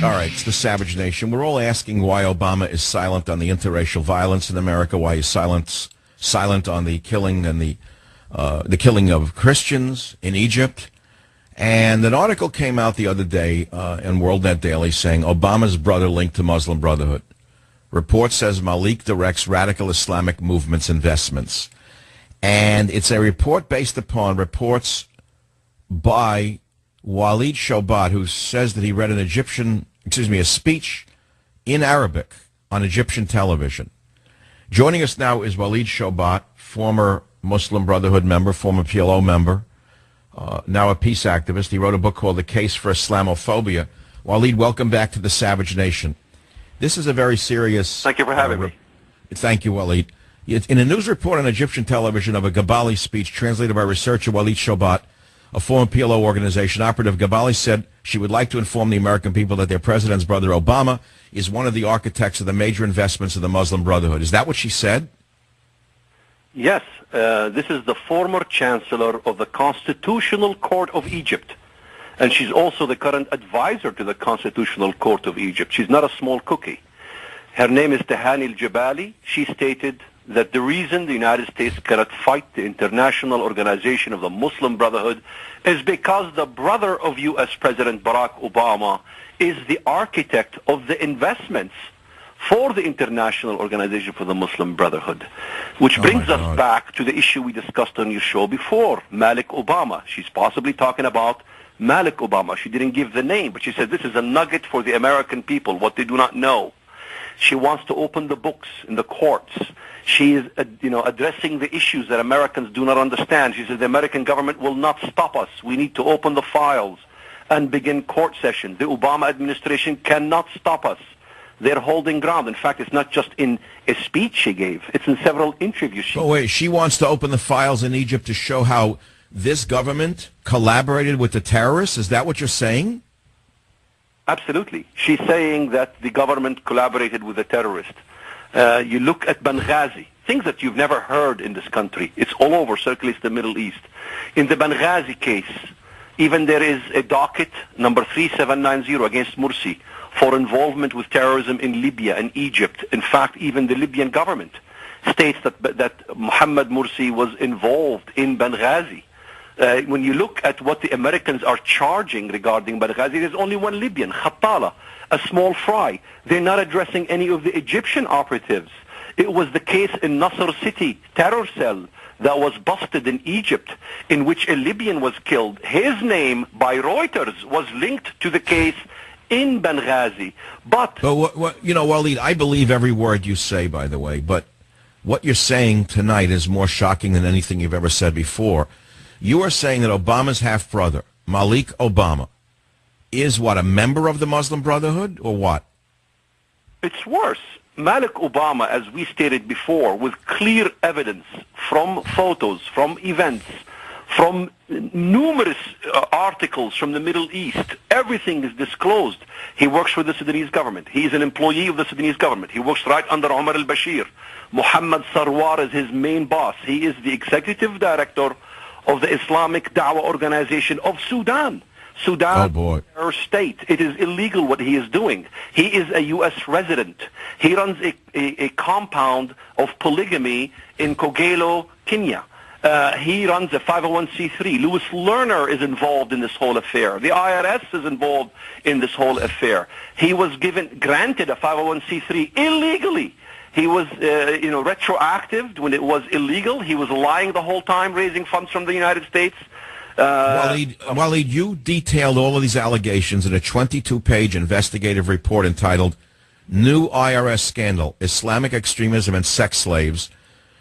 All right, it's the Savage Nation. We're all asking why Obama is silent on the interracial violence in America, why he's silent on the killing and the killing of Christians in Egypt. And an article came out the other day in WorldNet Daily saying Obama's brother linked to Muslim Brotherhood. Report says Malik directs radical Islamic movement's investments. And it's a report based upon reports by Walid Shoebat, who says that he read a speech in Arabic on Egyptian television. Joining us now is Walid Shoebat, former Muslim Brotherhood member, former PLO member, now a peace activist. He wrote a book called The Case for Islamophobia. Walid, welcome back to the Savage Nation. This is a very serious... Thank you for having me. Thank you, Walid. In a news report on Egyptian television of a Gabali speech translated by researcher Walid Shoebat, a former PLO organization operative, Gabali said she would like to inform the American people that their president's brother Obama is one of the architects of the major investments of the Muslim Brotherhood. Is that what she said? Yes. This is the former chancellor of the Constitutional Court of Egypt. And she's also the current advisor to the Constitutional Court of Egypt. She's not a small cookie. Her name is Tahani al-Jabali. She stated that the reason the United States cannot fight the international organization of the Muslim Brotherhood is because the brother of U.S. President Barack Obama is the architect of the investments for the international organization for the Muslim Brotherhood. Which brings us back to the issue we discussed on your show before, Malik Obama. She's possibly talking about Malik Obama. She didn't give the name, but she said this is a nugget for the American people, what they do not know. She wants to open the books in the courts. She is, addressing the issues that Americans do not understand. She says the American government will not stop us. We need to open the files and begin court sessions. The Obama administration cannot stop us. They're holding ground. In fact, it's not just in a speech she gave. It's in several interviews. She wants to open the files in Egypt to show how this government collaborated with the terrorists? Is that what you're saying? Absolutely. She's saying that the government collaborated with the terrorists. You look at Benghazi, things that you've never heard in this country. It's all over, circulates the Middle East. In the Benghazi case, even there is a docket number 3790 against Morsi for involvement with terrorism in Libya and Egypt. In fact, even the Libyan government states that Mohammed Morsi was involved in Benghazi. When you look at what the Americans are charging regarding Benghazi, there's only one Libyan, Khattala, a small fry. They're not addressing any of the Egyptian operatives. It was the case in Nasser City, terror cell, that was busted in Egypt, in which a Libyan was killed. His name, by Reuters, was linked to the case in Benghazi. But Walid, I believe every word you say, by the way, but what you're saying tonight is more shocking than anything you've ever said before. You are saying that Obama's half-brother, Malik Obama, is what, a member of the Muslim Brotherhood, or what? It's worse. Malik Obama, as we stated before, with clear evidence from photos, from events, from numerous articles from the Middle East, everything is disclosed. He works for the Sudanese government. He is an employee of the Sudanese government. He works right under Omar al-Bashir. Muhammad Sarwar is his main boss. He is the executive director of the Islamic Dawah Organization of Sudan. Sudan is a state. It is illegal what he is doing. He is a U.S. resident. He runs a compound of polygamy in Kogelo, Kenya. He runs a 501c3. Louis Lerner is involved in this whole affair. The IRS is involved in this whole affair. He was granted a 501c3 illegally. He was, retroactive when it was illegal. He was lying the whole time, raising funds from the United States. Walid, you detailed all of these allegations in a 22-page investigative report entitled New IRS Scandal, Islamic Extremism and Sex Slaves.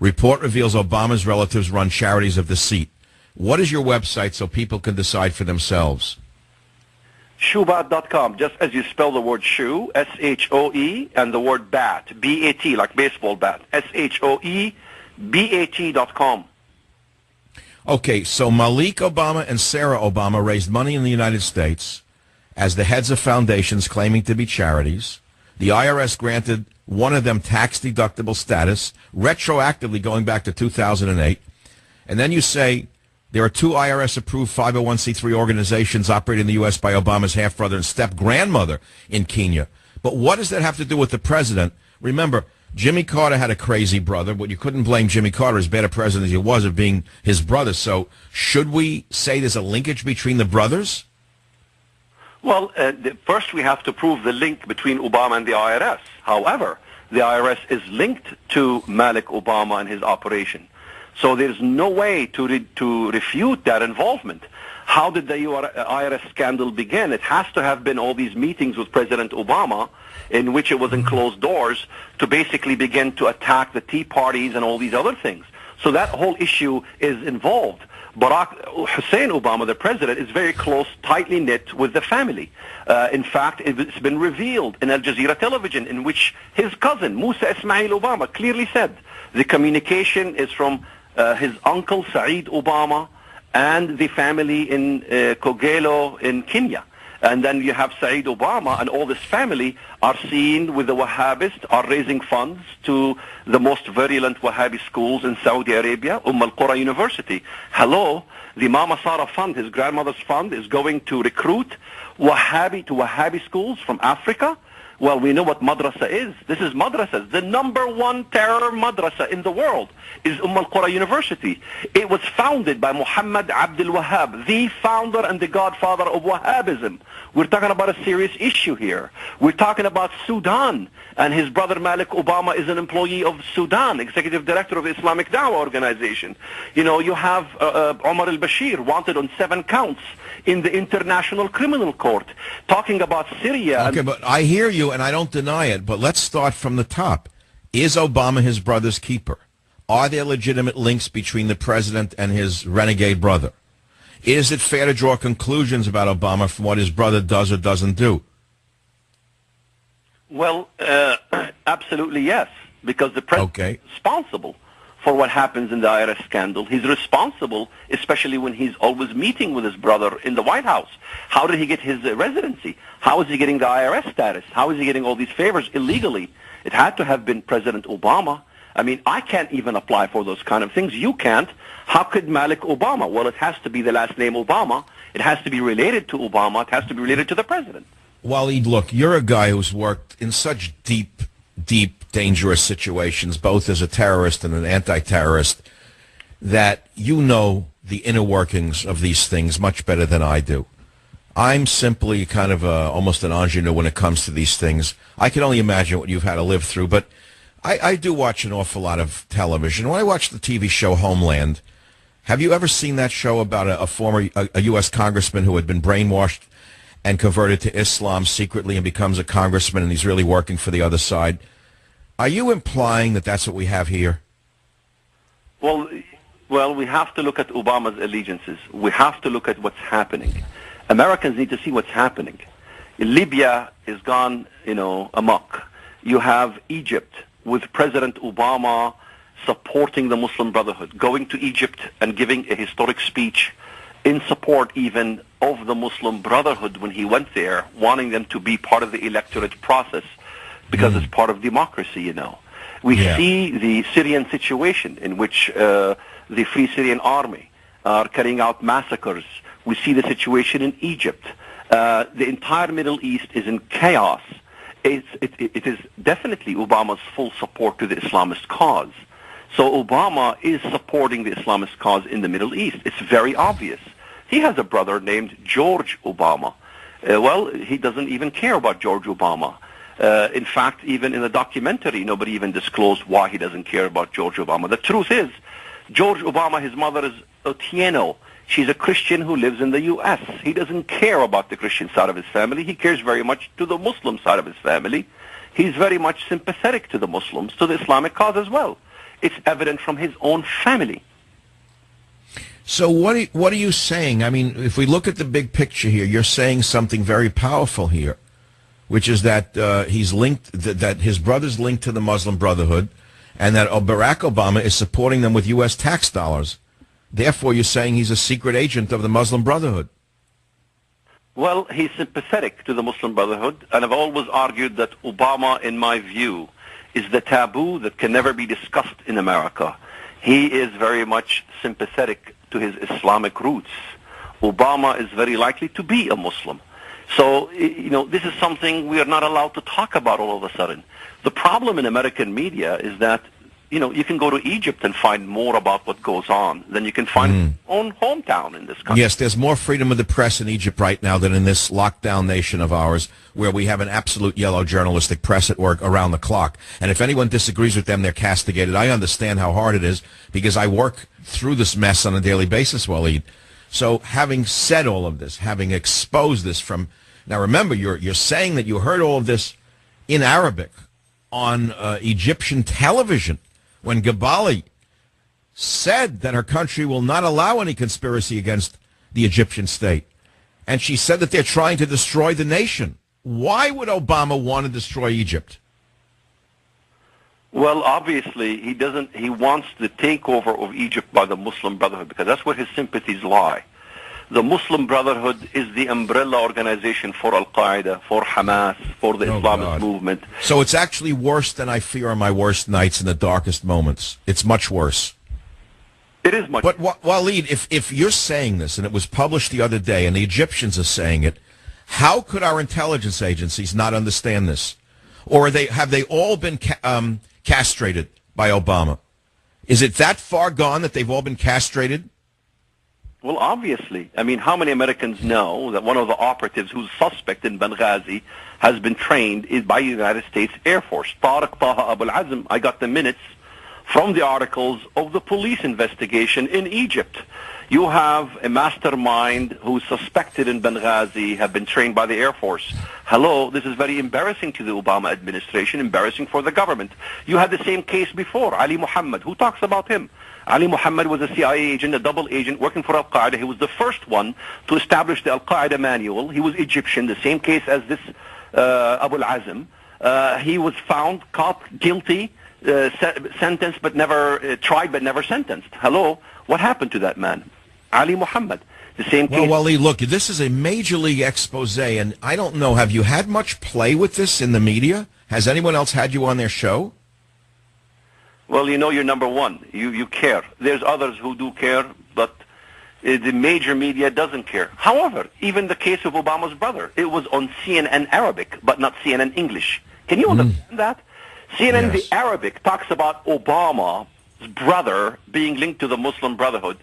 Report reveals Obama's relatives run charities of deceit. What is your website so people can decide for themselves? Shoebat.com, just as you spell the word shoe, S-H-O-E, and the word bat, B-A-T, like baseball bat, S-H-O-E-B-A-T.com. Okay, so Malik Obama and Sarah Obama raised money in the United States as the heads of foundations claiming to be charities. The IRS granted one of them tax-deductible status, retroactively going back to 2008. And then you say There are two IRS-approved 501c3 organizations operating in the U.S. by Obama's half-brother and step-grandmother in Kenya. But what does that have to do with the president? Remember, Jimmy Carter had a crazy brother, but you couldn't blame Jimmy Carter, as bad a president as he was, of being his brother. So should we say there's a linkage between the brothers? Well, first we have to prove the link between Obama and the IRS. However, the IRS is linked to Malik Obama and his operation. So there's no way to refute that involvement. How did the IRS scandal begin? It has to have been all these meetings with President Obama in which it was in closed doors to basically begin to attack the Tea Parties and all these other things. So that whole issue is involved. Hussein Obama, the president, is very close, tightly knit with the family. In fact, it's been revealed in Al Jazeera television in which his cousin, Musa Ismail Obama, clearly said the communication is from his uncle, Saeed Obama, and the family in Kogelo in Kenya. And then you have Saeed Obama and all this family are seen with the Wahhabists, are raising funds to the most virulent Wahhabi schools in Saudi Arabia, Al-Qura University. Hello, the Mama Sara Fund, his grandmother's fund, is going to recruit Wahhabi schools from Africa. Well, we know what madrasa is. This is madrasas. The number one terror madrasa in the world is Al-Qura University. It was founded by Muhammad Abdul Wahhab, the founder and the godfather of Wahhabism. We're talking about a serious issue here. We're talking about Sudan, and his brother Malik Obama is an employee of Sudan, executive director of the Islamic Dawah organization. You know, you have Omar al-Bashir wanted on 7 counts in the International Criminal Court, talking about Syria. Okay, but I hear you, and I don't deny it, but let's start from the top. Is Obama his brother's keeper? Are there legitimate links between the president and his renegade brother? Is it fair to draw conclusions about Obama from what his brother does or doesn't do? Well, absolutely yes, because the president is responsible for what happens in the IRS scandal. He's responsible, especially when he's always meeting with his brother in the White House. How did he get his residency? How is he getting the IRS status? How is he getting all these favors illegally? It had to have been President Obama. I mean, I can't even apply for those kind of things. You can't. How could Malik Obama? Well, it has to be the last name Obama. It has to be related to Obama. It has to be related to the president. Waleed, look, you're a guy who's worked in such deep, dangerous situations, both as a terrorist and an anti-terrorist, that you know the inner workings of these things much better than I do. I'm simply kind of almost an ingenue when it comes to these things. I can only imagine what you've had to live through, but I do watch an awful lot of television. When I watch the TV show Homeland, have you ever seen that show about a former U.S. congressman who had been brainwashed and converted to Islam secretly and becomes a congressman, and he's really working for the other side? Are you implying that that's what we have here? Well, we have to look at Obama's allegiances. We have to look at what's happening. Americans need to see what's happening. Libya is gone, amok. You have Egypt with President Obama supporting the Muslim Brotherhood, going to Egypt and giving a historic speech in support even of the Muslim Brotherhood when he went there, wanting them to be part of the electorate process because it's part of democracy, We see the Syrian situation in which the Free Syrian Army are carrying out massacres. We see the situation in Egypt. The entire Middle East is in chaos. It is definitely Obama's full support to the Islamist cause. So Obama is supporting the Islamist cause in the Middle East. It's very obvious. He has a brother named George Obama. He doesn't even care about George Obama. In fact, even in the documentary, nobody even disclosed why he doesn't care about George Obama. The truth is, George Obama, his mother is Otieno. She's a Christian who lives in the U.S. He doesn't care about the Christian side of his family. He cares very much to the Muslim side of his family. He's very much sympathetic to the Muslims, to the Islamic cause as well. It's evident from his own family. So what are you saying? I mean, if we look at the big picture here, you're saying something very powerful here, which is that he's linked, that his brother's linked to the Muslim Brotherhood, and that Barack Obama is supporting them with U.S. tax dollars. Therefore, you're saying he's a secret agent of the Muslim Brotherhood. Well, he's sympathetic to the Muslim Brotherhood, and I've always argued that Obama, in my view, is the taboo that can never be discussed in America. He is very much sympathetic to his Islamic roots. Obama is very likely to be a Muslim. So, this is something we are not allowed to talk about all of a sudden. The problem in American media is that, you can go to Egypt and find more about what goes on than you can find in your own hometown in this country. Yes, there's more freedom of the press in Egypt right now than in this lockdown nation of ours, where we have an absolute yellow journalistic press at work around the clock. And if anyone disagrees with them, they're castigated. I understand how hard it is because I work through this mess on a daily basis, Waleed. So having said all of this, having exposed this from... Now remember, you're saying that you heard all of this in Arabic on Egyptian television when Gabali said that her country will not allow any conspiracy against the Egyptian state. And she said that they're trying to destroy the nation. Why would Obama want to destroy Egypt? Well, obviously, he wants the takeover of Egypt by the Muslim Brotherhood because that's where his sympathies lie. The Muslim Brotherhood is the umbrella organization for Al-Qaeda, for Hamas, for the Islamist movement. So it's actually worse than I fear on my worst nights and the darkest moments. It's much worse. It is much. But Waleed, if you're saying this, and it was published the other day, and the Egyptians are saying it, how could our intelligence agencies not understand this? Or have they all been castrated by Obama? Is it that far gone that they've all been castrated? Well, obviously. I mean, how many Americans know that one of the operatives who's suspect in Benghazi has been trained by the United States Air Force? Tariq Taha Abu al-Azm. I got the minutes from the articles of the police investigation in Egypt. You have a mastermind who's suspected in Benghazi, have been trained by the Air Force. Hello, this is very embarrassing to the Obama administration, embarrassing for the government. You had the same case before, Ali Muhammad. Who talks about him? Ali Muhammad was a CIA agent, a double agent working for Al-Qaeda. He was the first one to establish the Al-Qaeda manual. He was Egyptian, the same case as this Abu al-Azm. He was found, caught, guilty, sentenced but never tried but never sentenced. Hello, what happened to that man? Ali Muhammad. The same case. Well, Waleed, look, this is a major league expose, and I don't know, have you had much play with this in the media? Has anyone else had you on their show? Well, you're number one. You care. There's others who do care, but the major media doesn't care. However, even the case of Obama's brother, it was on CNN Arabic, but not CNN English. Can you understand that? CNN the Arabic talks about Obama's brother being linked to the Muslim Brotherhood,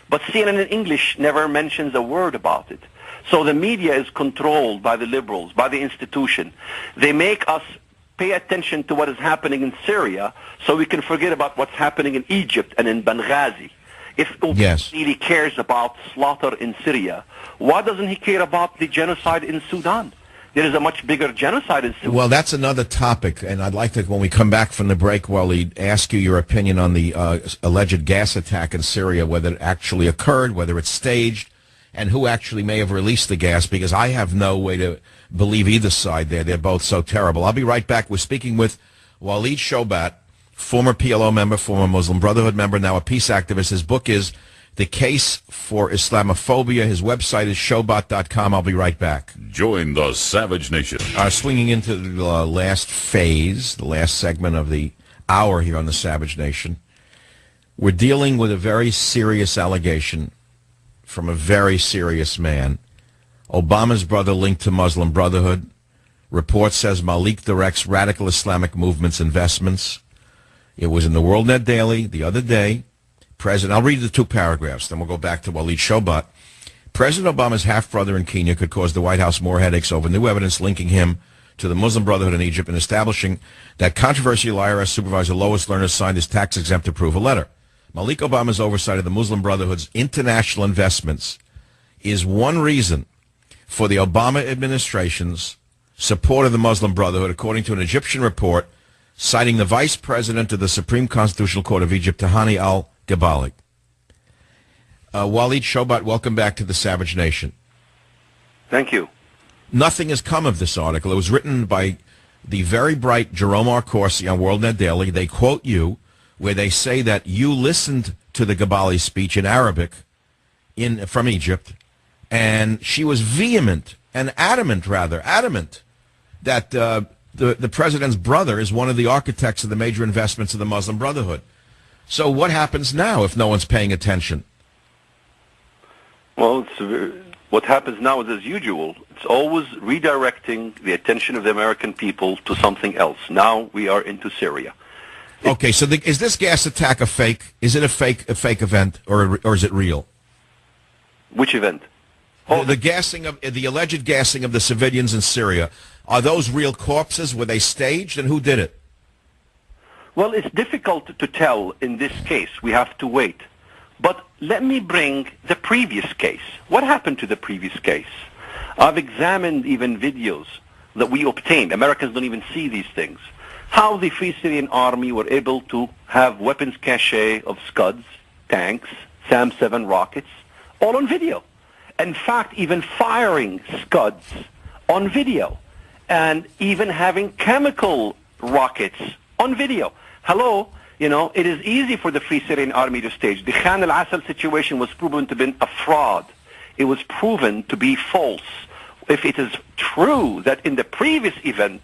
but CNN in English never mentions a word about it. So the media is controlled by the liberals, by the institution. They make us pay attention to what is happening in Syria so we can forget about what's happening in Egypt and in Benghazi. If Obama really cares about slaughter in Syria, why doesn't he care about the genocide in Sudan? There is a much bigger genocide in Sudan. Well, that's another topic, and I'd like to, when we come back from the break, Waleed, ask you your opinion on the alleged gas attack in Syria, whether it actually occurred, whether it's staged, and who actually may have released the gas, because I have no way to believe either side there. They're both so terrible. I'll be right back. We're speaking with Waleed Shoebat, former PLO member, former Muslim Brotherhood member, now a peace activist. His book is The Case for Islamophobia. His website is shoebat.com. I'll be right back. Join the Savage Nation. Swinging into the last phase, the last segment of the hour here on the Savage Nation. We're dealing with a very serious allegation from a very serious man. Obama's brother linked to Muslim Brotherhood. Report says Malik directs radical Islamic movement's investments. It was in the WorldNet Daily the other day. I'll read the two paragraphs, then we'll go back to Waleed Shoebat. President Obama's half-brother in Kenya could cause the White House more headaches over new evidence linking him to the Muslim Brotherhood in Egypt and establishing that controversial IRS supervisor Lois Lerner signed his tax-exempt approval letter. Malik Obama's oversight of the Muslim Brotherhood's international investments is one reason for the Obama administration's support of the Muslim Brotherhood, according to an Egyptian report citing the vice president of the Supreme Constitutional Court of Egypt, Tahani al-Gabali. Waleed Shoebat, welcome back to the Savage Nation. Thank you. Nothing has come of this article. It was written by the very bright Jerome R. Corsi on WorldNet Daily. They quote you, where they say that you listened to the Gabali speech in Arabic from Egypt, and she was vehement and adamant that the president's brother is one of the architects of the major investments of the Muslim Brotherhood. So what happens now if no one's paying attention? Well, what happens now is as usual. It's always redirecting the attention of the American people to something else. Now we are into Syria. Okay, so is this gas attack a fake? Is it a fake event, or is it real? Which event? The alleged gassing of the civilians in Syria, are those real corpses? Were they staged, and who did it? Well, it's difficult to tell in this case. We have to wait. But let me bring the previous case. What happened to the previous case? I've examined even videos that we obtained. Americans don't even see these things. How the Free Syrian Army were able to have weapons cache of Scuds, tanks, SAM-7 rockets, all on video. In fact, even firing Scuds on video, and even having chemical rockets on video. Hello, it is easy for the Free Syrian Army to stage. The Khan al-Assad situation was proven to be a fraud. It was proven to be false. If it is true that in the previous event,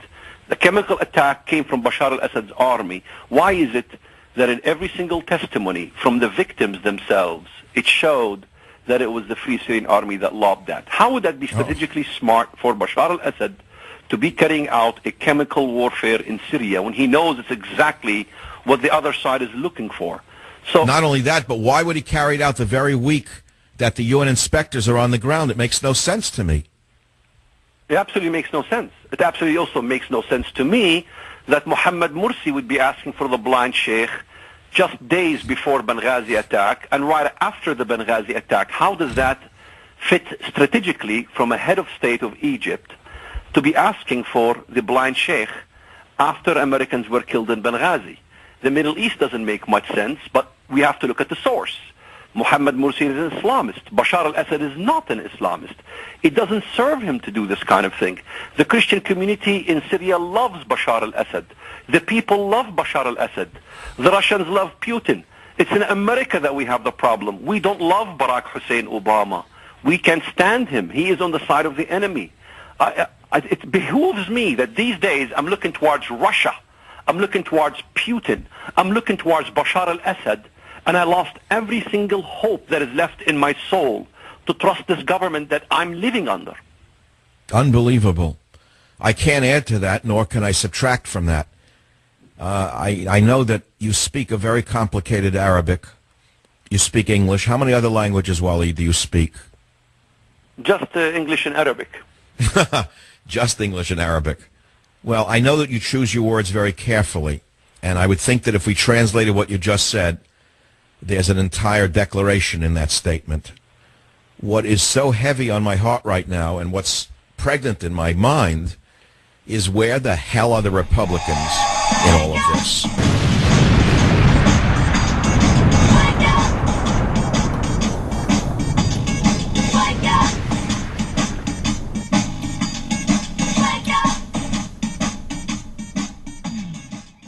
the chemical attack came from Bashar al-Assad's army, why is it that in every single testimony from the victims themselves, it showed that it was the Free Syrian Army that lobbed that? How would that be strategically smart for Bashar al-Assad to be carrying out a chemical warfare in Syria when he knows it's exactly what the other side is looking for? So not only that, but why would he carry it out the very week that the UN inspectors are on the ground? It makes no sense to me. It absolutely makes no sense. It absolutely also makes no sense to me that Mohammed Morsi would be asking for the blind sheikh just days before Benghazi attack and right after the Benghazi attack. How does that fit strategically from a head of state of Egypt to be asking for the blind sheikh after Americans were killed in Benghazi? The Middle East doesn't make much sense, but we have to look at the source. Mohammed Morsi is an Islamist. Bashar al-Assad is not an Islamist. It doesn't serve him to do this kind of thing. The Christian community in Syria loves Bashar al-Assad. The people love Bashar al-Assad. The Russians love Putin. It's in America that we have the problem. We don't love Barack Hussein Obama. We can't stand him. He is on the side of the enemy. It behooves me that these days I'm looking towards Russia. I'm looking towards Putin. I'm looking towards Bashar al-Assad. And I lost every single hope that is left in my soul to trust this government that I'm living under. Unbelievable. I can't add to that, nor can I subtract from that. I know that you speak a very complicated Arabic. You speak English. How many other languages, Waleed, do you speak? Just English and Arabic. Just English and Arabic. Well, I know that you choose your words very carefully, and I would think that if we translated what you just said, there's an entire declaration in that statement. What is so heavy on my heart right now and what's pregnant in my mind is where the hell are the Republicans in all of this?